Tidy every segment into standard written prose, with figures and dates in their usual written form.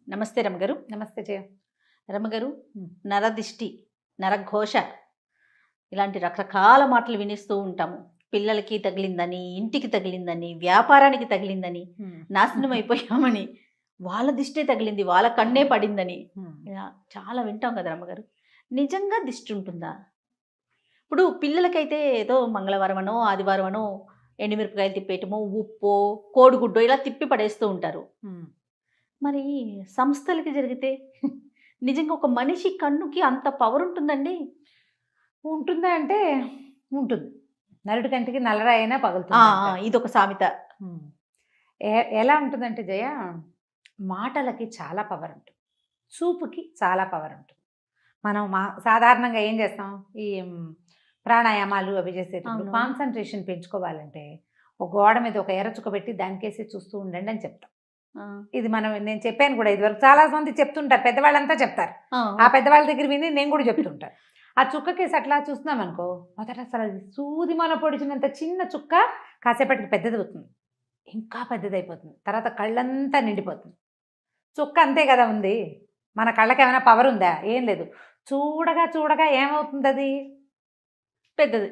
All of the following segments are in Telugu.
నమస్తే రమగారు. నమస్తే జయ. రమగారు, హ్మ్. నరదిష్టి, నరఘోష ఇలాంటి రకరకాల మాటలు వినిస్తూ ఉంటాము. పిల్లలకి తగిలిందని, ఇంటికి తగిలిందని, వ్యాపారానికి తగిలిందని, హ్మ్. నాశనం అయిపోయామని, వాళ్ళ దిష్టే తగిలింది, వాళ్ళ కన్నే పడిందని హ్మ్. ఇలా చాలా వింటాం కదా రమ్మగారు. నిజంగా దిష్టి ఉంటుందా? ఇప్పుడు పిల్లలకైతే ఏదో మంగళవారమనో, ఆదివారమనో ఎండుమిరపకాయలు తిప్పేయటమో, ఉప్పో, కోడిగుడ్డో ఇలా తిప్పి పడేస్తూ ఉంటారు. హ్మ్. మరి సంస్థలకి జరిగితే నిజంగా ఒక మనిషి కన్నుకి అంత పవర్ ఉంటుందండి? ఉంటుందా అంటే ఉంటుంది. నరుడి కంటికి నల్లరాయైనా ఆ! పగులుతుందంటారు. ఇదొక సామెత. హ్మ్. ఎలా ఉంటుందంటే జయ, మాటలకి చాలా పవర్ ఉంటుంది. చూపుకి చాలా పవర్ ఉంటుంది. మనం సాధారణంగా ఏం చేస్తాం? ఈ ప్రాణాయామాలు అవి చేసేటప్పుడు అవును. కాన్సంట్రేషన్ పెంచుకోవాలంటే ఒక గోడ మీద ఒక ఎర్ర చుక్క పెట్టి దానికేసి చూస్తూ ఉండండి అని చెప్తాం. ఆ! ఇది నేను చెప్పాను కూడా ఇదివరకు చాలా మంది చెప్తుంటారు, పెద్దవాళ్ళంతా చెప్తారు. ఆ! ఆ పెద్దవాళ్ళ దగ్గర విని నేను కూడా చెప్తుంటాను. ఆ చుక్కకేసి అట్లా చూస్తున్నాం అనుకో, మొదట అసలు అది సూది మన పొడిచినంత చిన్న చుక్క కాసేపటికి పెద్దది అవుతుంది, ఇంకా పెద్దదైపోతుంది, తర్వాత కళ్ళంతా నిండిపోతుంది. చుక్క అంతే కదా ఉంది. మన కళ్ళకి ఏమైనా పవర్ ఉందా? ఏం లేదు. చూడగా చూడగా ఏమవుతుంది అది? పెద్దది.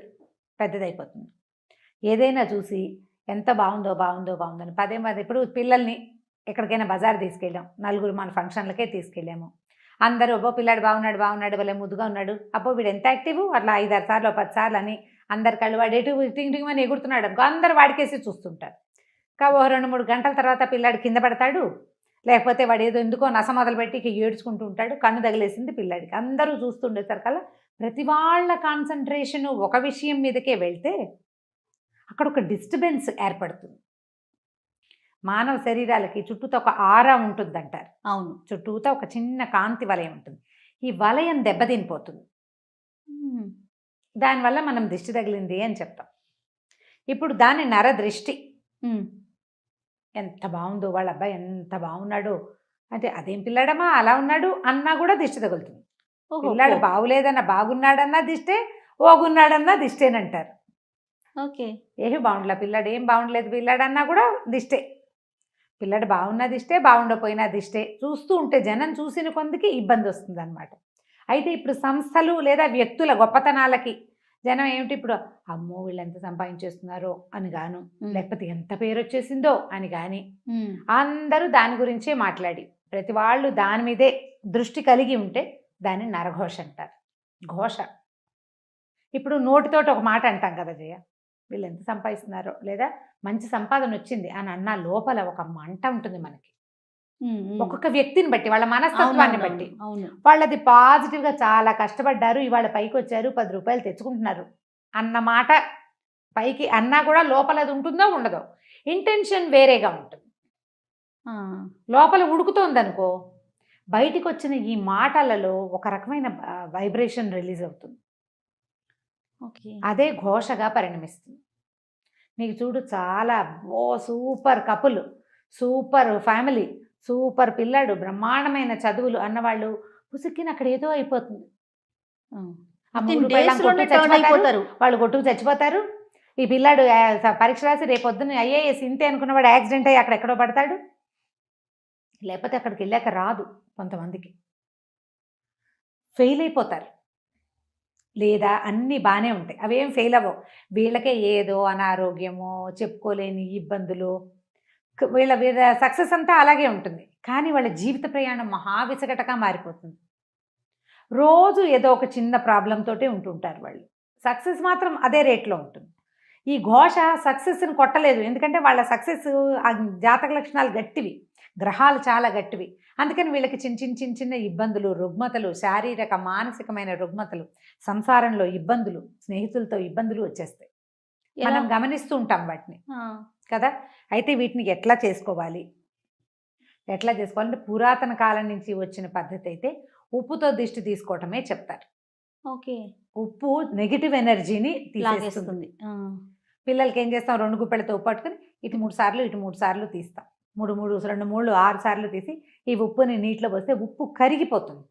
పెద్దదైపోతుంది. ఏదైనా చూసి ఎంత బాగుందో బాగుందో బాగుందని పదే పదే, ఇప్పుడు పిల్లల్ని ఎక్కడికైనా బజార్ తీసుకెళ్ళాం, నలుగురు మన ఫంక్షన్లకే తీసుకెళ్ళాము, అందరూ అబ్బో పిల్లాడు బాగున్నాడు బాగున్నాడు భలే ముద్దుగా ఉన్నాడు, అబ్బో వీడు ఎంత యాక్టివ్, అట్లా 5-6 సార్లు 10 సార్లు అని అందరి కళ్ళు వాడు ఎటు టింగ్ టింగ్ అని ఎగురుతున్నాడు అనుకో, అందరు వాడికేసి చూస్తుంటారు. ఓ 2-3 గంటల తర్వాత పిల్లాడు కింద పడతాడు, లేకపోతే వాడు ఏదో ఎందుకో నస మొదలు పెట్టి ఇక ఏడ్చుకుంటూ ఉంటాడు, కన్ను తగిలేసింది పిల్లాడికి, అందరూ చూస్తుండేసరికల్లా ప్రతి వాళ్ళ కాన్సన్ట్రేషను ఒక విషయం మీదకే వెళ్తే అక్కడ ఒక డిస్టర్బెన్స్ ఏర్పడుతుంది. మానవ శరీరాలకి చుట్టూతో ఒక ఆరా ఉంటుందంటారు. అవును. చుట్టూతో ఒక చిన్న కాంతి వలయం ఉంటుంది. ఈ వలయం దెబ్బతినిపోతుంది. హ్మ్. దానివల్ల మనం దిష్టి తగిలింది అని చెప్తాం. ఇప్పుడు దాన్ని నరదృష్టి. హ్మ్. ఎంత బాగుందో వాళ్ళ అబ్బాయి, ఎంత బాగున్నాడో అంటే, అదేం పిల్లాడమ్మా అలా ఉన్నాడు అన్నా కూడా దిష్టి తగులుతుంది. ఓహో! పిల్లాడు బాగులేదన్నా బాగున్నాడన్నా దిష్టే, ఓగున్నాడన్నా దిష్టేనంటారు. ఓకే. ఏమి బాగుండలే పిల్లాడు, ఏం బాగుండలేదు పిల్లాడన్నా కూడా దిష్టే. పిల్లాడు బాగున్నా దిష్టే, బాగుండకపోయినా దిష్టే. చూస్తూ ఉంటే జనం చూసిన కొందికి ఇబ్బంది వస్తుందన్నమాట. అయితే ఇప్పుడు సంస్థలు లేదా వ్యక్తుల గొప్పతనాలకి జనం ఏమిటి ఇప్పుడు, అమ్మో వీళ్ళు ఎంత సంపాదించేస్తున్నారో అని గాను, లేకపోతే ఎంత పేరు వచ్చేసిందో అని కానీ అందరూ దాని గురించే మాట్లాడి ప్రతి వాళ్ళు దాని మీదే దృష్టి కలిగి ఉంటే దాన్ని నరఘోష అంటారు. ఘోష. ఇప్పుడు నోటితోటి ఒక మాట అంటాం కదా జయ, వీళ్ళు ఎంత సంపాదిస్తున్నారో, లేదా మంచి సంపాదన వచ్చింది అని అన్న లోపల ఒక మంట ఉంటుంది మనకి. ఒక్కొక్క వ్యక్తిని బట్టి, వాళ్ళ మనస్తత్వాన్ని బట్టి. అవును. వాళ్ళది పాజిటివ్గా చాలా కష్టపడ్డారు, ఇవాళ పైకి వచ్చారు, 10 రూపాయలు తెచ్చుకుంటున్నారు అన్న మాట పైకి అన్నా కూడా లోపల అది ఉంటుందో ఉండదో, ఇంటెన్షన్ వేరేగా ఉంటుంది. లోపల ఉడుకుతోందనుకో, బయటికి వచ్చిన ఈ మాటలలో ఒక రకమైన వైబ్రేషన్ రిలీజ్ అవుతుంది. ఓకే. అదే ఘోషగా పరిణమిస్తుంది. నీకు చూడు, చాలా super couple, super family, super పిల్లాడు, బ్రహ్మాండమైన చదువులు అన్నవాళ్ళు పుసుక్కిన అక్కడ ఏదో అయిపోతుంది. ఆ 3 పెళ్ళాం కొట్టు చచ్చిపోతారు, వాళ్ళు కొట్టుకు చచ్చిపోతారు. ఈ పిల్లాడు పరీక్ష రాసి రేపొద్దున ఐఏఎస్ ఇంతే అనుకున్నవాడు యాక్సిడెంట్ అయ్యి అక్కడెక్కడో పడతాడు, లేకపోతే అక్కడికి వెళ్ళాక రాదు, కొంతమందికి ఫెయిల్ అయిపోతారు, లేదా అన్నీ బాగానే ఉంటాయి అవేం ఫెయిల్ అవ్వవు. వీళ్ళకే ఏదో అనారోగ్యమో, చెప్పుకోలేని ఇబ్బందులు, వీళ్ళ సక్సెస్ అంతా అలాగే ఉంటుంది, కానీ వాళ్ళ జీవిత ప్రయాణం మహా విసగటగా మారిపోతుంది. రోజు ఏదో ఒక చిన్న ప్రాబ్లం తోటే ఉంటుంటారు వాళ్ళు. సక్సెస్ మాత్రం అదే రేట్లో ఉంటుంది. ఈ ఘోష సక్సెస్ని కొట్టలేదు, ఎందుకంటే వాళ్ళ సక్సెస్ జాతక లక్షణాలు గట్టివి, గ్రహాలు చాలా గట్టివి. అందుకని వీళ్ళకి చిన్న ఇబ్బందులు, రుగ్మతలు, శారీరక మానసికమైన రుగ్మతలు, సంసారంలో ఇబ్బందులు, స్నేహితులతో ఇబ్బందులు వచ్చేస్తాయి. మనం గమనిస్తూ ఉంటాం వాటిని కదా. అయితే వీటిని ఎట్లా చేసుకోవాలి అంటే పురాతన కాలం నుంచి వచ్చిన పద్ధతి అయితే ఉప్పుతో దిష్టి తీసుకోవటమే చెప్తారు. ఓకే. ఉప్పు నెగిటివ్ ఎనర్జీని తీసేస్తుంది. పిల్లలకి ఏం చేస్తాం, 2 గుప్పెలతో ఉప్పు పట్టుకుని ఇటు 3 సార్లు ఇటు 3 సార్లు తీస్తాం. 3 2 3 6 సార్లు తీసి ఈ ఉప్పుని నీటిలో పోస్తే ఉప్పు కరిగిపోతుంది,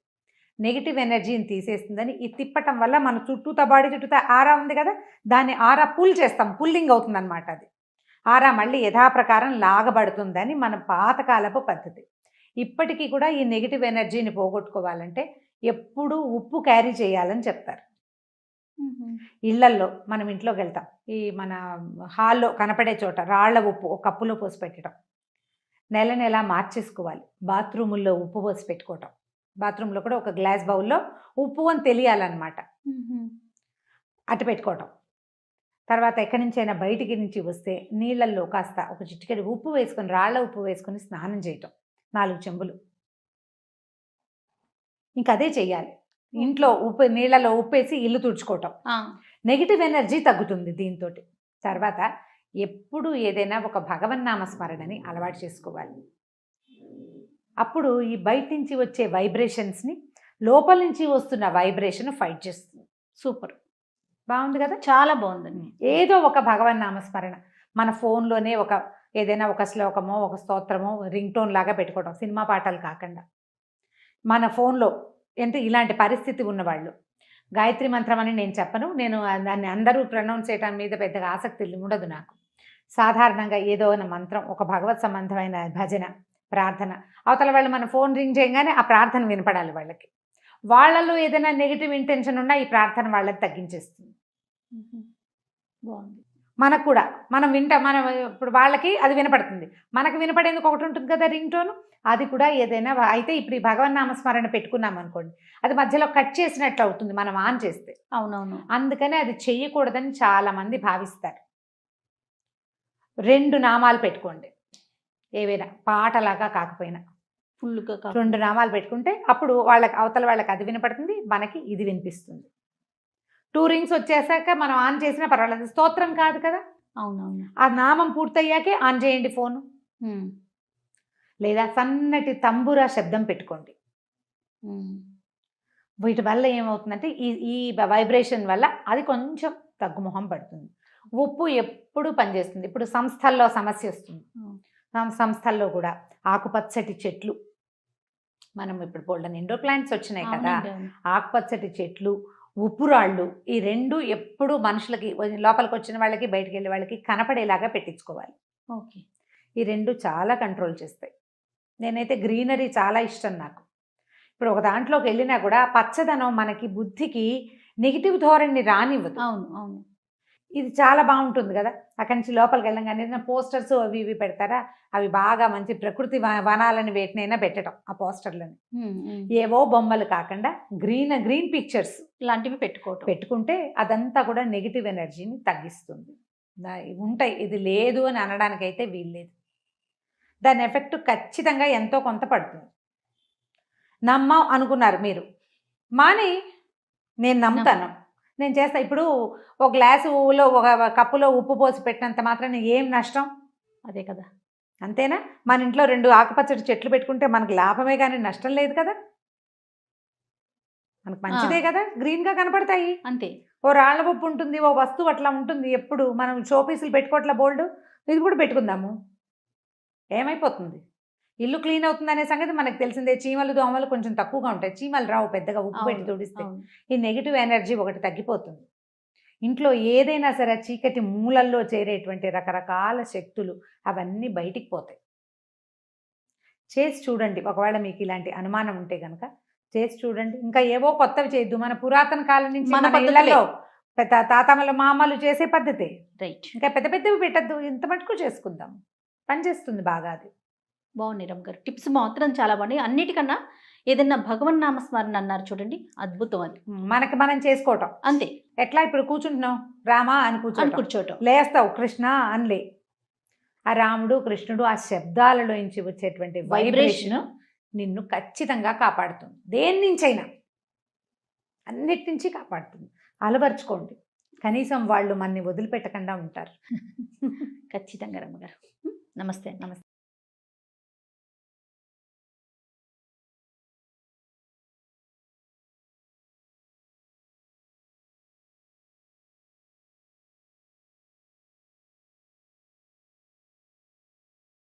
నెగిటివ్ ఎనర్జీని తీసేస్తుందని. ఈ తిప్పటం వల్ల మన చుట్టూతా బాడీ చుట్టూతా ఆరా ఉంది కదా, దాన్ని ఆరా పుల్ చేస్తాం, పుల్లింగ్ అవుతుంది అనమాట. అది ఆరా మళ్ళీ యథాప్రకారం లాగబడుతుందని మన పాతకాలపు పద్ధతి. ఇప్పటికీ కూడా ఈ నెగిటివ్ ఎనర్జీని పోగొట్టుకోవాలంటే ఎప్పుడూ ఉప్పు క్యారీ చేయాలని చెప్తారు. ఇళ్లల్లో మనం ఇంట్లోకి వెళ్తాం, ఈ మన హాల్లో కనపడే చోట రాళ్ల ఉప్పు ఒక కప్పులో పోసి పెట్టడం, నెల నెల మార్చేసుకోవాలి. బాత్రూముల్లో ఉప్పు పోసి పెట్టుకోవటం, బాత్రూంలో కూడా ఒక గ్లాస్ బౌల్లో ఉప్పు అని తెలియాలన్నమాట, అటు పెట్టుకోవటం. తర్వాత ఎక్కడి నుంచైనా బయటికి నుంచి వస్తే నీళ్ళల్లో కాస్త ఒక చిటికెడు ఉప్పు వేసుకొని, రాళ్ల ఉప్పు వేసుకొని స్నానం చేయటం 4 చెంబులు. ఇంక అదే చెయ్యాలి. ఇంట్లో ఉప్పు, నీళ్ళలో ఉప్పేసి ఇల్లు తుడుచుకోవటం. నెగిటివ్ ఎనర్జీ తగ్గుతుంది దీంతో. తర్వాత ఎప్పుడు ఏదైనా ఒక భగవన్నామ స్మరణని అలవాటు చేసుకోవాలి. అప్పుడు ఈ బయట నుంచి వచ్చే వైబ్రేషన్స్ని లోపల నుంచి వస్తున్న వైబ్రేషన్ ఫైట్ చేస్తుంది. సూపర్, బాగుంది కదా, చాలా బాగుందండి. ఏదో ఒక భగవన్నామ స్మరణ మన ఫోన్లోనే ఏదైనా ఒక శ్లోకమో ఒక స్తోత్రమో రింగ్ టోన్ లాగా పెట్టుకోవడం, సినిమా పాటలు కాకుండా. మన ఫోన్లో అంటే ఇలాంటి పరిస్థితి ఉన్నవాళ్ళు గాయత్రి మంత్రం అని నేను చెప్పను, నేను దాన్ని అందరూ ప్రొనౌన్స్ చేయడం మీద పెద్దగా ఆసక్తి ఉండదు నాకు. సాధారణంగా ఏదో ఒక మంత్రం, ఒక భగవత్ సంబంధమైన భజన, ప్రార్థన, అవతల వాళ్ళు మన ఫోన్ రింగ్ చేయగానే ఆ ప్రార్థన వినపడాలి వాళ్ళకి. వాళ్ళలో ఏదైనా నెగిటివ్ ఇంటెన్షన్ ఉన్నా ఈ ప్రార్థన వాళ్ళకి తగ్గించేస్తుంది. బాగుంది. మనకు కూడా మనం ఇప్పుడు వాళ్ళకి అది వినపడుతుంది, మనకు వినపడేందుకు ఒకటి ఉంటుంది కదా రింగ్ టోన్, అది కూడా ఏదైనా అయితే ఇప్పుడు ఈ భగవన్నామస్మరణ పెట్టుకున్నాం అనుకోండి, అది మధ్యలో కట్ చేసినట్లు అవుతుంది మనం ఆన్ చేస్తే. అవునవును. అందుకని అది చెయ్యకూడదని చాలామంది భావిస్తారు. 2 నామాలు పెట్టుకోండి, ఏవైనా పాటలాగా కాకపోయినా ఫుల్గా 2 నామాలు పెట్టుకుంటే అప్పుడు అవతల వాళ్ళకి అది వినపడుతుంది, మనకి ఇది వినిపిస్తుంది. 2 రింగ్స్ వచ్చేసాక మనం ఆన్ చేసినా పర్వాలేదు, స్తోత్రం కాదు కదా. అవునవును. ఆ నామం పూర్తయ్యాకే ఆన్ చేయండి ఫోను. లేదా సన్నటి తంబురా శబ్దం పెట్టుకోండి. వీటి వల్ల ఏమవుతుందంటే ఈ వైబ్రేషన్ వల్ల అది కొంచెం తగ్గుముఖం పడుతుంది. ఉప్పు ఎప్పుడు పనిచేస్తుంది. ఇప్పుడు సంస్థల్లో సమస్య వస్తుంది, సంస్థల్లో కూడా ఆకుపచ్చటి చెట్లు, మనం ఇప్పుడు బోల్డెన్ ఇండోర్ ప్లాంట్స్ వచ్చినాయి కదా, ఆకుపచ్చటి చెట్లు, ఉప్పు రాళ్ళు, ఈ 2 ఎప్పుడు మనుషులకి లోపలికి వచ్చిన వాళ్ళకి బయటికి వెళ్ళే వాళ్ళకి కనపడేలాగా పెట్టించుకోవాలి. ఓకే. ఈ 2 చాలా కంట్రోల్ చేస్తాయి. నేనైతే గ్రీనరీ చాలా ఇష్టం నాకు. ఇప్పుడు ఒక దాంట్లోకి వెళ్ళినా కూడా పచ్చదనం మనకి బుద్ధికి నెగిటివ్ ధోరణిని రానివ్వదు. అవును అవును. ఇది చాలా బాగుంటుంది కదా. అక్కడి నుంచి లోపలికి వెళ్ళంగానే పోస్టర్స్ అవి ఇవి పెడతారా, అవి బాగా మంచి ప్రకృతి వనాలని వేటినైనా పెట్టడం, ఆ పోస్టర్లని ఏవో బొమ్మలు కాకుండా గ్రీన్ పిక్చర్స్ ఇలాంటివి పెట్టుకుంటే అదంతా కూడా నెగిటివ్ ఎనర్జీని తగ్గిస్తుంది. ఉంటాయి, ఇది లేదు అని అనడానికైతే వీల్లేదు. దాని ఎఫెక్ట్ ఖచ్చితంగా ఎంతో కొంత పడుతుంది. నమ్మం అనుకున్నారు మీరు, మాని నేను నమ్ముతాను, నేను చేస్తా. ఇప్పుడు ఒక గ్లాసులో ఒక కప్పులో ఉప్పు పోసి పెట్టినంత మాత్రాన ఏం నష్టం? అదే కదా. అంతేనా? మన ఇంట్లో 2 ఆకుపచ్చటి చెట్లు పెట్టుకుంటే మనకు లాభమే కానీ నష్టం లేదు కదా, మనకు మంచిదే కదా, గ్రీన్గా కనపడతాయి. అంతే. ఓ రాళ్ల ఉప్పు ఉంటుంది, ఓ వస్తువు అట్లా ఉంటుంది. ఎప్పుడు మనం షోపీసులు పెట్టుకోవట్లా బోల్డ్, ఇది కూడా పెట్టుకుందాము, ఏమైపోతుంది? ఇల్లు క్లీన్ అవుతుంది అనే సంగతి మనకు తెలిసిందే. చీమలు దోమలు కొంచెం తక్కువగా ఉంటాయి, చీమలు రావు పెద్దగా ఉప్పు పెట్టి తుడిస్తే. ఈ నెగిటివ్ ఎనర్జీ ఒకటి తగ్గిపోతుంది. ఇంట్లో ఏదైనా సరే చీకటి మూలల్లో చేరేటువంటి రకరకాల శక్తులు అవన్నీ బయటికి పోతాయి. చేసి చూడండి, ఒకవేళ మీకు ఇలాంటి అనుమానం ఉంటే కనుక చేసి చూడండి. ఇంకా ఏవో కొత్తవి చేయొద్దు, మన పురాతన కాలం నుంచి మన ఇళ్లలో తాతమ్మలు మామలు చేసే పద్ధతే రైట్. ఇంకా పెద్ద పెద్దవి పెట్టద్దు, ఇంత మటుకు చేసుకుందాం, పనిచేస్తుంది బాగా. అది బాగుంది రమ్మ గారు, టిప్స్ మాత్రం చాలా బాగున్నాయి. అన్నిటికన్నా ఏదైనా భగవన్ నామస్మరణ అన్నారు చూడండి, అద్భుతం. అది మనకి మనం చేసుకోవటం అంతే. ఎట్లా ఇప్పుడు కూర్చుంటున్నావు, రామా అని కూర్చోటం, లేస్తావు కృష్ణ అనిలే. ఆ రాముడు కృష్ణుడు ఆ శబ్దాలలో నుంచి వచ్చేటువంటి వైబ్రేషన్ నిన్ను ఖచ్చితంగా కాపాడుతుంది. దేని నుంచైనా, అన్నిటి నుంచి కాపాడుతుంది. అలవర్చుకోండి, కనీసం వాళ్ళు మనని వదిలిపెట్టకుండా ఉంటారు. ఖచ్చితంగా రమ్మ గారు. నమస్తే.